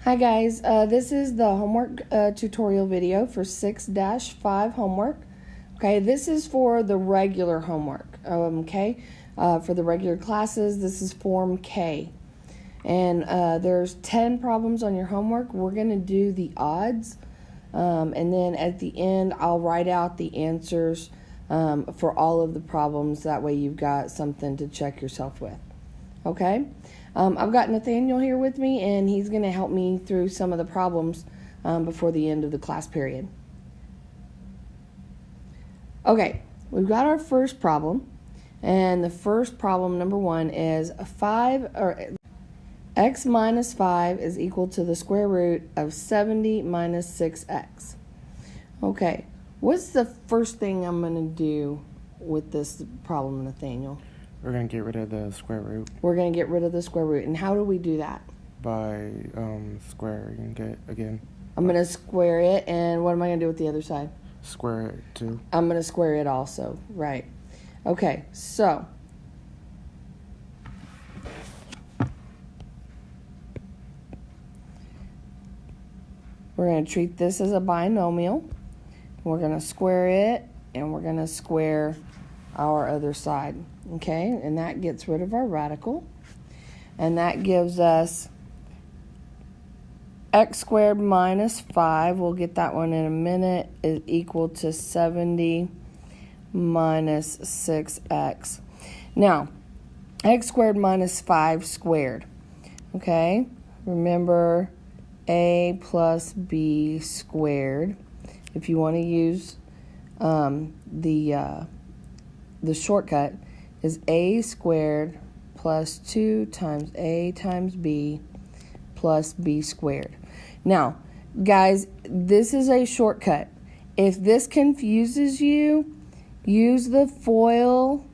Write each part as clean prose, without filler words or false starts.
Hi guys, this is the homework tutorial video for 6-5 homework. Okay, this is for the regular homework, for the regular classes, this is Form K. And there's 10 problems on your homework. We're going to do the odds, and then at the end I'll write out the answers for all of the problems. That way you've got something to check yourself with. Okay? I've got Nathaniel here with me, and he's going to help me through some of the problems before the end of the class period. Okay, we've got our first problem, and the first problem, number 1, is x minus 5 is equal to the square root of 70 minus 6x. Okay, what's the first thing I'm going to do with this problem, Nathaniel? We're going to get rid of the square root. We're going to get rid of the square root. And how do we do that? By squaring it again. I'm going to square it, and what am I going to do with the other side? Square it too. I'm going to square it also, right. Okay, so we're going to treat this as a binomial. We're going to square it, and we're going to square our other side. Okay, and that gets rid of our radical. And that gives us x squared minus 5, we'll get that one in a minute, is equal to 70 minus 6x. Now, x squared minus 5 squared. Okay, remember a plus b squared. If you want to use the shortcut, is a squared plus 2 times a times b plus b squared. Now, guys, this is a shortcut. If this confuses you, use the FOIL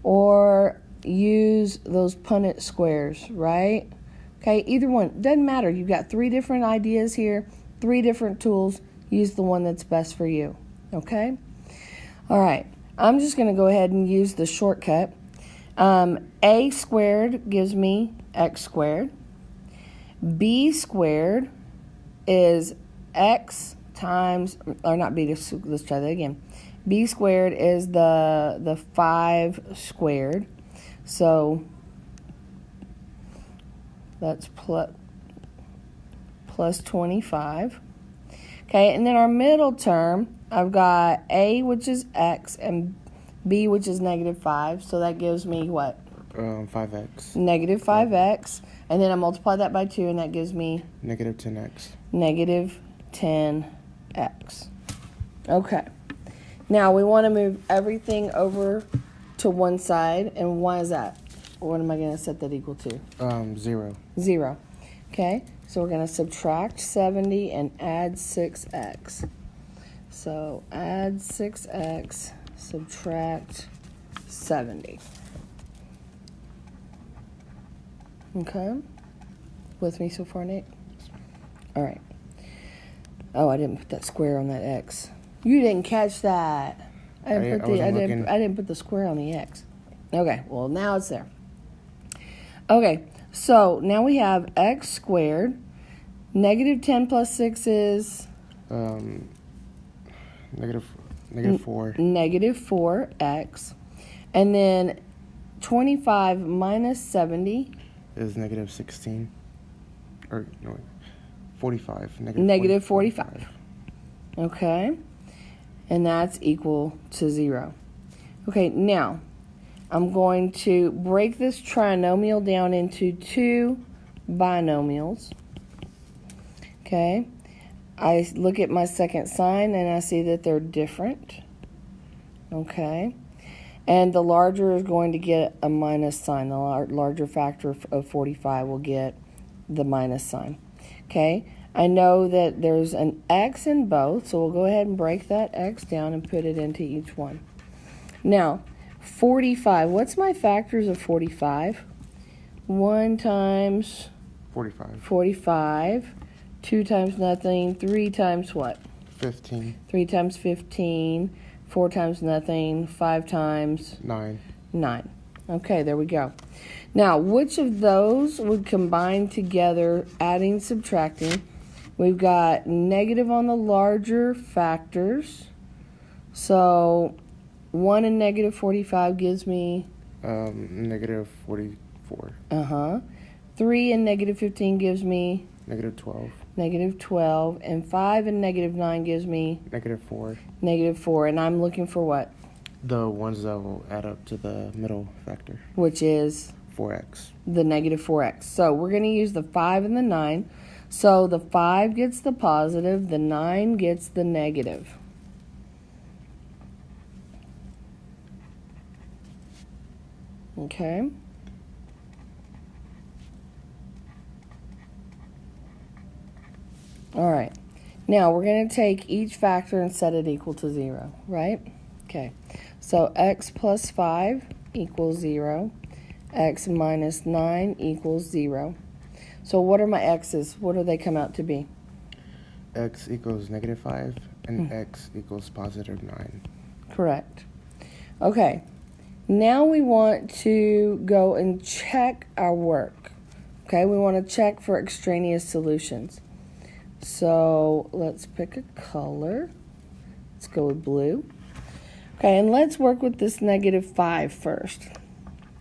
or use those Punnett squares, right? Okay, either one. Doesn't matter. You've got 3 different ideas here, 3 different tools. Use the one that's best for you, okay? All right. I'm just going to go ahead and use the shortcut. A squared gives me x squared. B squared is x times, or not b, let's try that again. B squared is the 5 squared. So that's plus 25. Okay, and then our middle term, I've got a, which is x, and b, which is negative 5. So that gives me what? 5x. Negative 5x. And then I multiply that by 2, and that gives me? Negative 10x. Negative 10x. Okay. Now we want to move everything over to one side. And why is that? What am I going to set that equal to? 0. 0. Okay. So we're going to subtract 70 and add 6x. So add 6x, subtract 70. Okay? With me so far, Nate? All right. Oh, I didn't put that square on that x. You didn't catch that. I didn't put the square on the x. Okay, well now it's there. Okay, so now we have x squared. Negative 10 plus 6 is? Negative 4. Negative 4x. And then 25 minus 70 is negative 16. Or, no, 45. Negative 45. Okay. And that's equal to 0. Okay, now I'm going to break this trinomial down into 2 binomials. Okay. I look at my second sign and I see that they're different. Okay. And the larger is going to get a minus sign. The larger factor of 45 will get the minus sign. Okay. I know that there's an x in both, so we'll go ahead and break that x down and put it into each one. Now, 45. What's my factors of 45? 1 times 45. 2 times nothing. 3 times what? 15. 3 times 15. 4 times nothing. 5 times? 9. 9. Okay, there we go. Now, which of those would combine together, adding, subtracting? We've got negative on the larger factors. So 1 and negative 45 gives me... Negative 44. 3 and negative 15 gives me... Negative 12. Negative 12. And 5 and negative 9 gives me... Negative 4. Negative 4. And I'm looking for what? The ones that will add up to the middle factor. Which is? 4x. The negative 4x. So we're going to use the 5 and the 9. So the 5 gets the positive, the 9 gets the negative. Okay. All right. Now we're going to take each factor and set it equal to 0, right? Okay. So x plus 5 equals 0. X minus 9 equals 0. So what are my x's? What do they come out to be? X equals negative 5 and x equals positive 9. Correct. Okay. Now we want to go and check our work. Okay, we want to check for extraneous solutions. So let's pick a color. Let's go with blue. Okay, and let's work with this negative 5 first.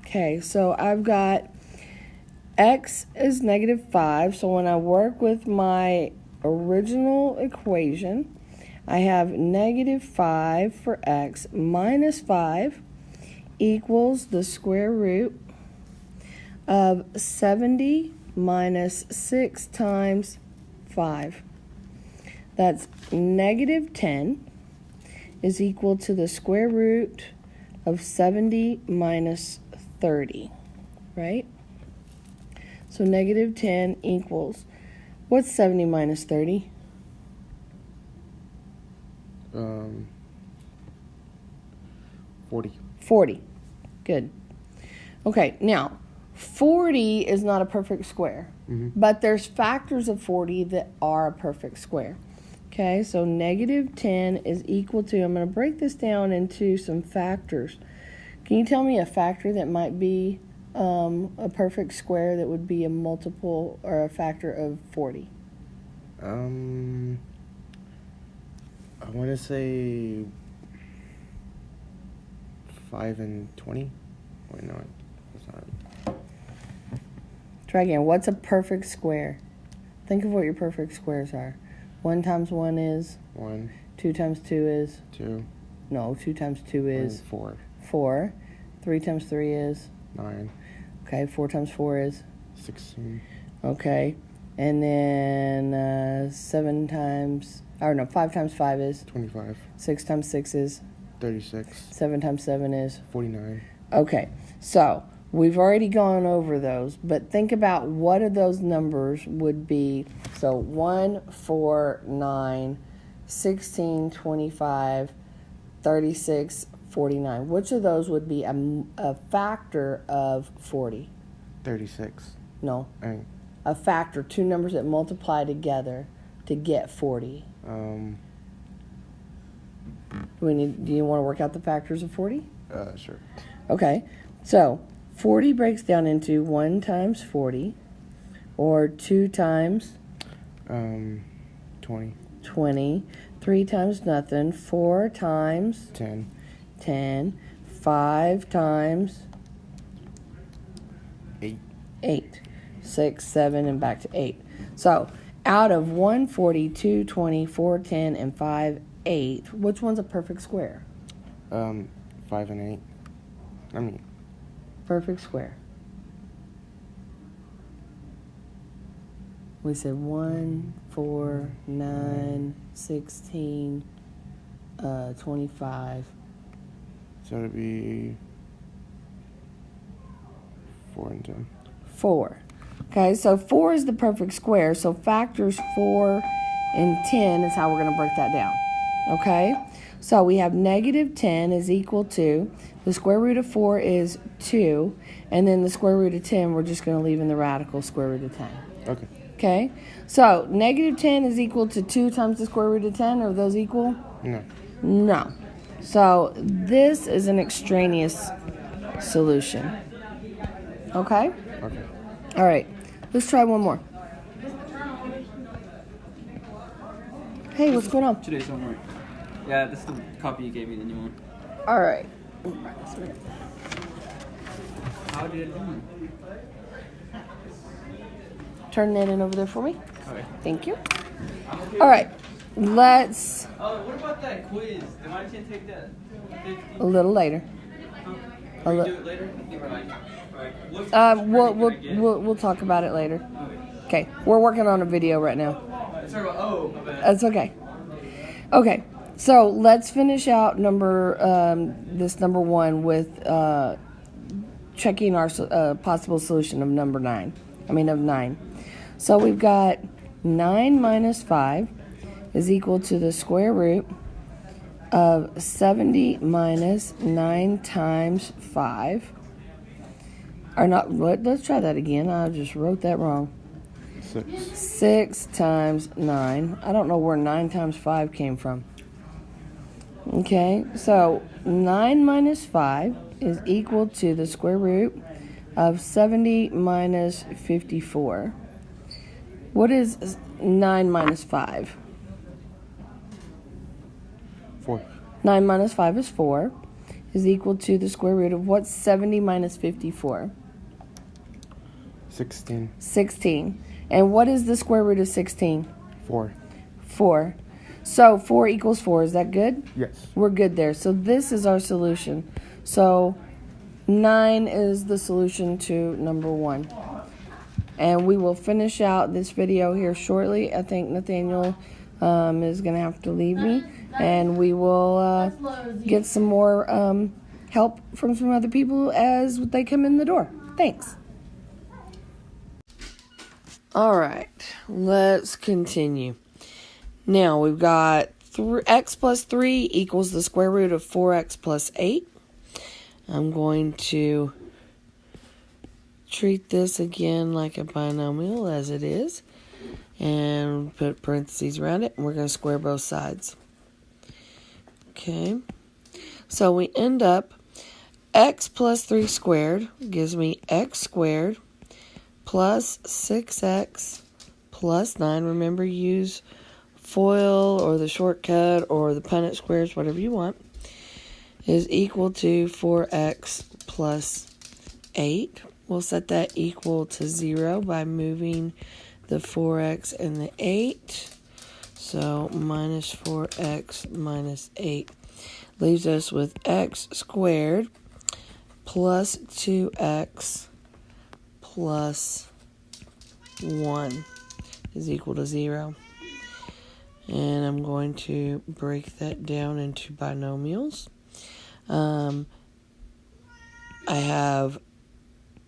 Okay, so I've got x is negative 5. So when I work with my original equation, I have negative 5 for x minus 5 equals the square root of 70 minus 6 times 5. That's negative 10 is equal to the square root of 70 minus 30, right? So negative 10 equals, what's 70 minus 30? 40. 40. Good. Okay, now 40 is not a perfect square, but there's factors of 40 that are a perfect square. Okay, so negative 10 is equal to, I'm going to break this down into some factors. Can you tell me a factor that might be a perfect square that would be a multiple or a factor of 40? I want to say 5 and 20. Wait, no, that's not right. Try again. What's a perfect square? Think of what your perfect squares are. 1 times 1 is? 1. 2 times 2 is? 2. No, 2 times 2 is? 4. 4. 3 times 3 is? 9. Okay, 4 times 4 is? 16. Okay. And then 5 times 5 is? 25. 6 times 6 is? 36. 7 times 7 is? 49. Okay, so we've already gone over those, but think about what of those numbers would be. So 1, 4, 9, 16, 25, 36, 49. Which of those would be a factor of 40? 36. No. And, A factor, two numbers that multiply together to get 40. Do you want to work out the factors of 40? Sure. Okay, so 40 breaks down into 1 times 40, or 2 times 20. 20, 3 times nothing, 4 times 10. 5 times 8. 6, 7, and back to 8. So out of 1, 40, 2, 20, 4, 10, and 5, 8, which one's a perfect square? 5 and 8. Perfect square. We said 1, 4, 9, 16, 25. So it'd be 4 and 10. 4. Okay, so 4 is the perfect square. So factors 4 and 10 is how we're going to break that down. Okay, so we have negative 10 is equal to, the square root of 4 is 2, and then the square root of 10 we're just going to leave in the radical square root of 10. Okay. Okay, so negative 10 is equal to 2 times the square root of 10. Are those equal? No. No. So this is an extraneous solution. Okay? Okay. All right. Let's try one more. Hey, what's going on? Today's homework. Yeah, this is the copy you gave me, the new one. All right. How did it do? Turn that in over there for me. Okay. Thank you. All right. Let's What about that quiz? Am I going to take that? a little later. Or li- do it later? We'll talk about it later. Okay. We're working on a video right now. My bad. That's okay. Okay. So let's finish out number one with checking our possible solution of number 9. Of 9. So we've got 9 minus 5 is equal to the square root of 70 minus 9 times 5. Or not, let's try that again. I just wrote that wrong. 6 times 9. I don't know where 9 times 5 came from. Okay, so 9 minus 5 is equal to the square root of 70 minus 54. What is 9 minus 5? 4. 9 minus 5 is 4, is equal to the square root of what's 70 minus 54? 16. 16. And what is the square root of 16? 4. 4. So 4 equals 4. Is that good? Yes. We're good there. So this is our solution. So 9 is the solution to number 1. And we will finish out this video here shortly. I think Nathaniel is going to have to leave me. And we will get some more help from some other people as they come in the door. Thanks. All right, let's continue. Now we've got x plus 3 equals the square root of 4x plus 8. I'm going to treat this again like a binomial as it is and put parentheses around it, and we're going to square both sides. Okay, so we end up x plus 3 squared gives me x squared plus 6x plus 9. Remember, use FOIL or the shortcut or the Punnett squares, whatever you want, is equal to 4x plus 8. We'll set that equal to 0 by moving the 4x and the 8. So minus 4x minus 8 leaves us with x squared plus 2x plus 1 is equal to 0. And I'm going to break that down into binomials. I have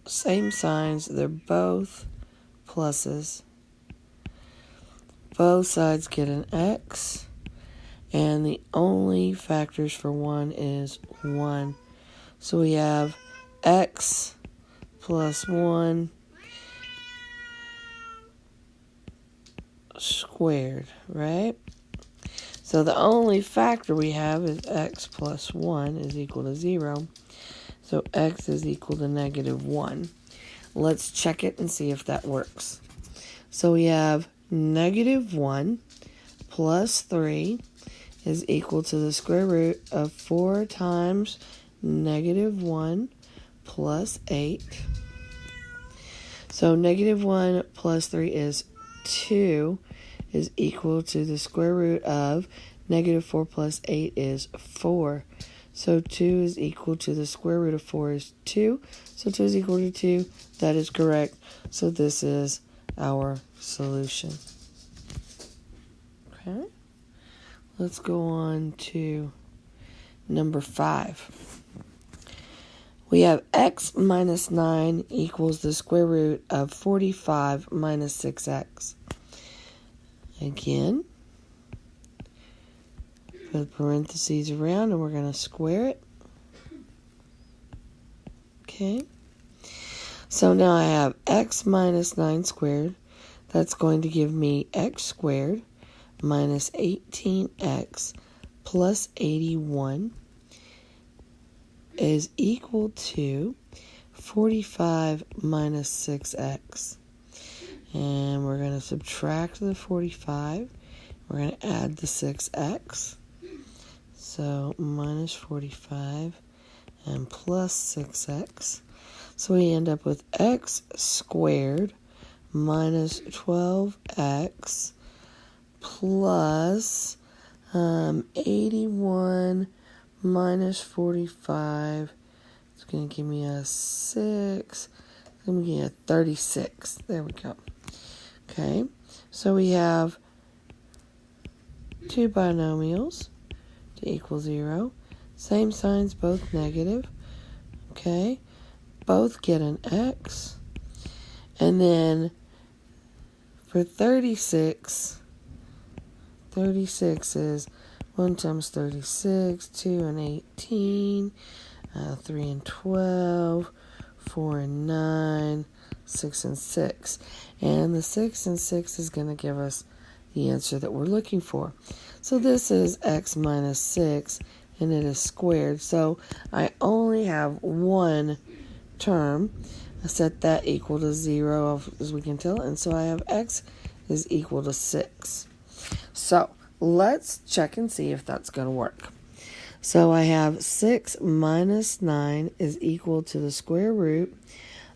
same signs. They're both pluses. Both sides get an x. And the only factors for 1 is 1. So we have x plus 1 squared, right? So the only factor we have is x plus 1 is equal to 0. So x is equal to negative 1. Let's check it and see if that works. So we have negative 1 plus 3 is equal to the square root of 4 times negative 1 plus 8. So negative 1 plus 3 is 2 is equal to the square root of negative 4 plus 8 is 4. So 2 is equal to the square root of 4 is 2. So 2 is equal to 2. That is correct. So this is our solution. Okay. Let's go on to number 5. We have x minus 9 equals the square root of 45 minus 6x. Again, put parentheses around and we're going to square it. Okay. So now I have x minus 9 squared. That's going to give me x squared minus 18x plus 81 is equal to 45 minus 6x. And we're going to subtract the 45. We're going to add the 6x. So minus 45 and plus 6x. So we end up with x squared minus 12x plus 81 minus 45. It's going to give me a 6. It's going to give me a 36. There we go. Okay, so we have two binomials to equal 0. Same signs, both negative. Okay, both get an x. And then for 36 is 1 times 36, 2 and 18, 3 and 12, 4 and 9, 6 and 6. And the 6 and 6 is going to give us the answer that we're looking for. So this is x minus 6, and it is squared. So I only have one term. I set that equal to 0, as we can tell, and so I have x is equal to 6. So let's check and see if that's going to work. So I have 6 minus 9 is equal to the square root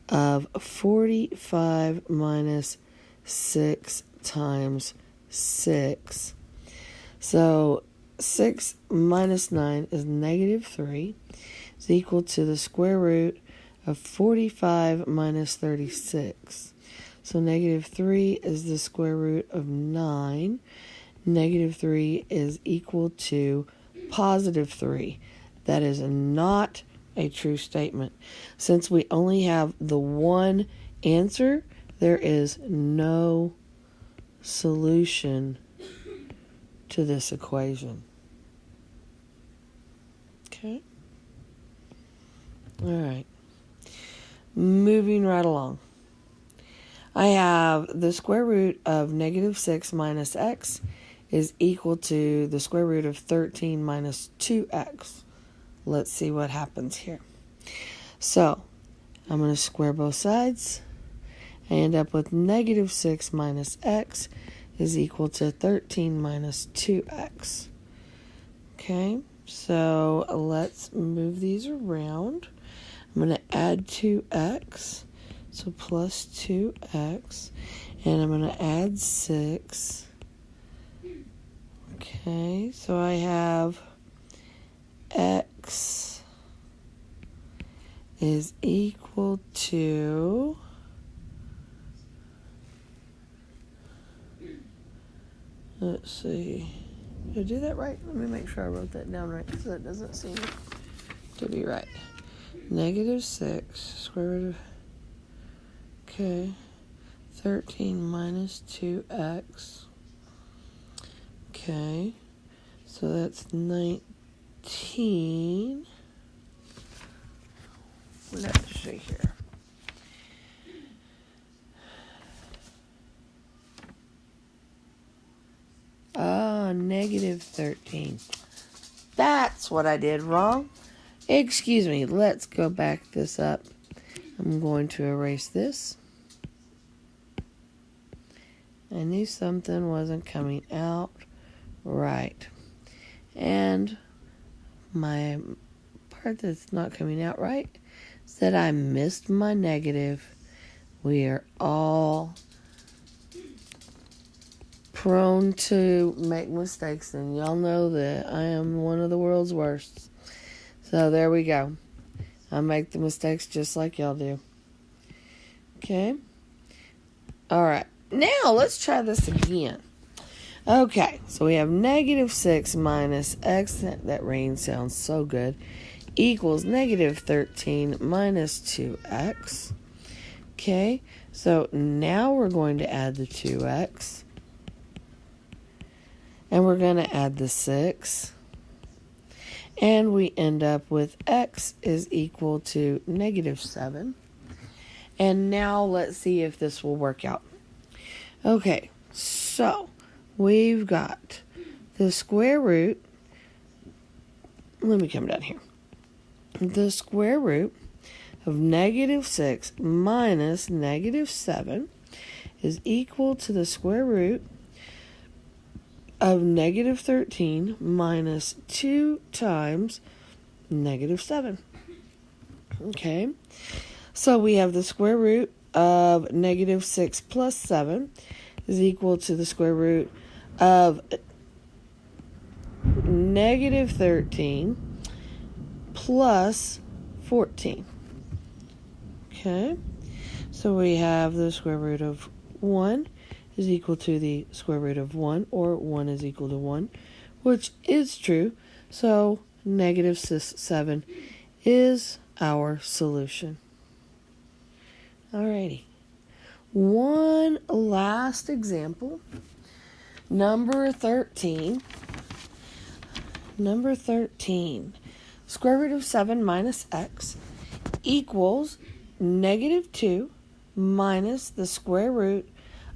of 45 minus 6 times 6. So 6 minus 9 is negative 3. It's equal to the square root of 45 minus 36. So negative 3 is the square root of 9. Negative 3 is equal to positive 3. That is not a true statement. Since we only have the one answer, there is no solution to this equation. Okay? All right. Moving right along. I have the square root of negative 6 minus x is equal to the square root of 13 minus 2x. Let's see what happens here. So, I'm going to square both sides. I end up with negative 6 minus x is equal to 13 minus 2x. Okay, so let's move these around. I'm going to add 2x, so plus 2x, and I'm going to add 6. Okay, so I have x is equal to, let's see, did I do that right? Let me make sure I wrote that down right, because that doesn't seem to be right. Negative 6, square root of, okay, 13 minus 2x. Okay, so that's 19. Let's see here. Negative 13. That's what I did wrong. Excuse me, let's go back this up. I'm going to erase this. I knew something wasn't coming out right. And my part that's not coming out right is that I missed my negative. We are all prone to make mistakes, and y'all know that I am one of the world's worst. So there we go. I make the mistakes just like y'all do. Okay. All right. Now let's try this again. Okay, so we have negative 6 minus x, that rain sounds so good, equals negative 13 minus 2x. Okay, so now we're going to add the 2x. And we're going to add the 6. And we end up with x is equal to negative 7. And now let's see if this will work out. Okay, so we've got the square root. Let me come down here. The square root of negative 6 minus negative 7 is equal to the square root of negative 13 minus 2 times negative 7. Okay, so we have the square root of negative 6 plus 7 is equal to the square root of negative 13 plus 14. Okay, so we have the square root of 1 is equal to the square root of 1, or 1 is equal to 1, which is true. So negative 7 is our solution. Alrighty. One last example. Number 13. Number 13. Square root of 7 minus x equals negative 2 minus the square root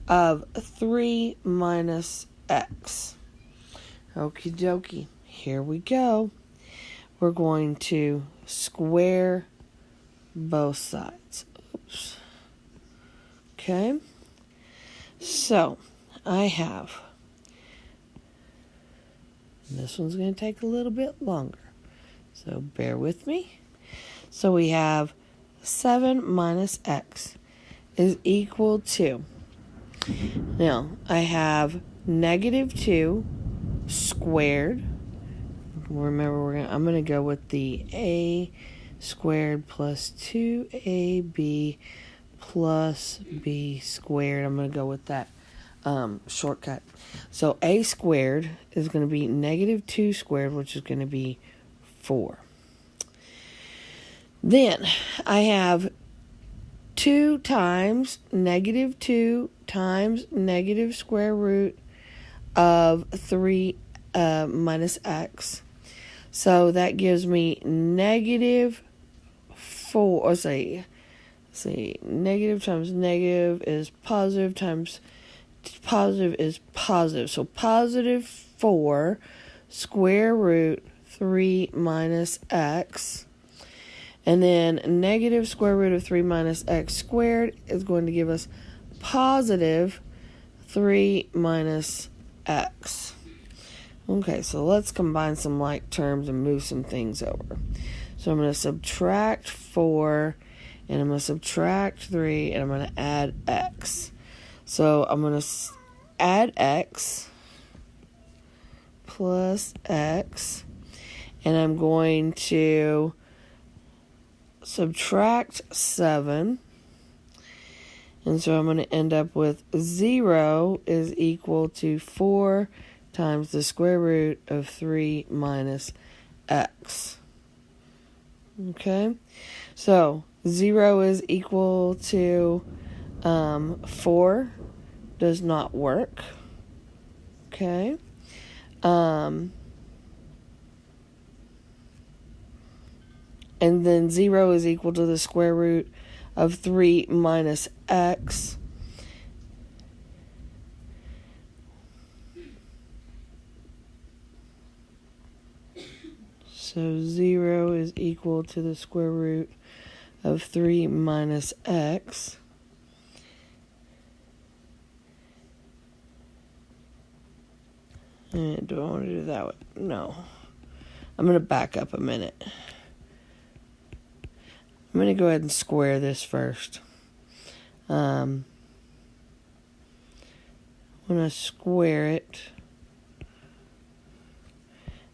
of 3 minus x. Okie dokie. Here we go. We're going to square both sides. Oops. Okay. So, I have, this one's going to take a little bit longer, so bear with me. So we have 7 minus x is equal to, now I have negative 2 squared. Remember, I'm going to go with the a squared plus 2ab plus b squared. I'm going to go with that shortcut. So a squared is going to be negative 2 squared, which is going to be 4. Then I have 2 times negative 2 times negative square root of 3 minus x. So that gives me negative 4. Or see, negative times negative is positive times positive is positive. So positive 4 square root 3 minus x. And then negative square root of 3 minus x squared is going to give us positive 3 minus x. Okay, so let's combine some like terms and move some things over. So I'm going to subtract 4, and I'm going to subtract 3, and I'm going to add x. So I'm going to add x plus x, and I'm going to subtract 7, and so I'm going to end up with 0 is equal to 4 times the square root of 3 minus x. Okay, so 0 is equal to 4 does not work. Okay, and then 0 is equal to the square root of 3 minus x. So 0 is equal to the square root of 3 minus x. And do I want to do that one? No. I'm going to back up a minute. I'm going to go ahead and square this first. When I square it,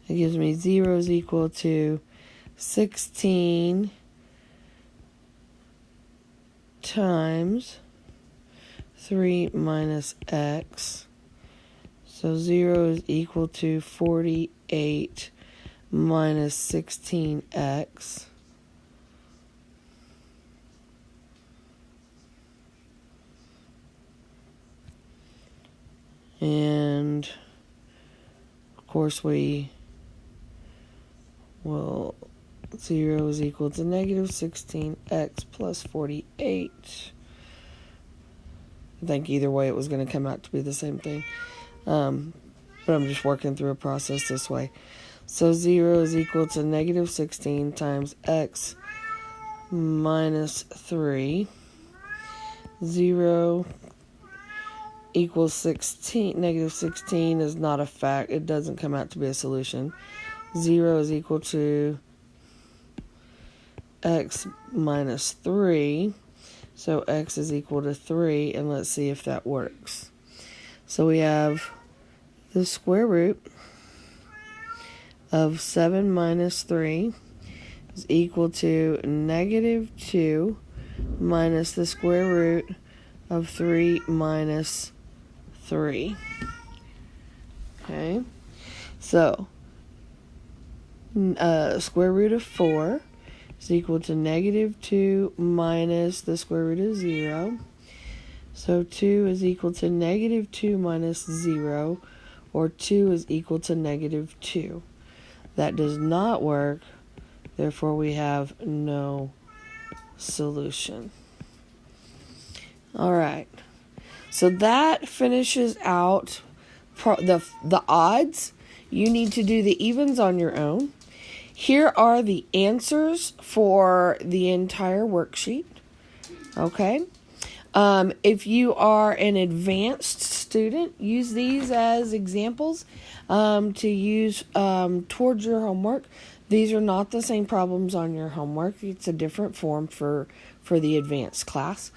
it gives me 0 is equal to 16 times 3 minus x. So 0 is equal to 48 minus 16x. And of course we will, 0 is equal to negative 16x plus 48. I think either way it was going to come out to be the same thing. But I'm just working through a process this way. So 0 is equal to negative 16 times x minus 3. 0 equals 16. Negative 16 is not a fact. It doesn't come out to be a solution. 0 is equal to x minus 3. So x is equal to 3, and let's see if that works. So we have the square root of 7 minus 3 is equal to negative 2 minus the square root of 3 minus 3. Okay, so square root of 4 is equal to negative 2 minus the square root of 0. So 2 is equal to negative 2 minus 0, or 2 is equal to negative 2. That does not work, therefore we have no solution. All right, so that finishes out the odds. You need to do the evens on your own. Here are the answers for the entire worksheet. Okay. If you are an advanced student, use these as examples to use towards your homework. These are not the same problems on your homework. It's a different form for the advanced class.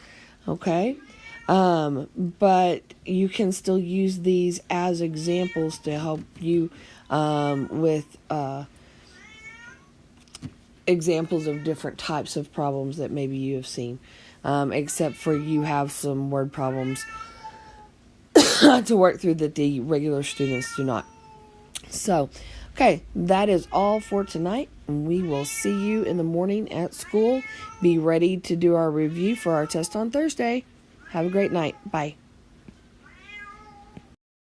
Okay. But you can still use these as examples to help you with examples of different types of problems that maybe you have seen. Except for you have some word problems to work through that the regular students do not. So, okay, that is all for tonight. We will see you in the morning at school. Be ready to do our review for our test on Thursday. Have a great night. Bye.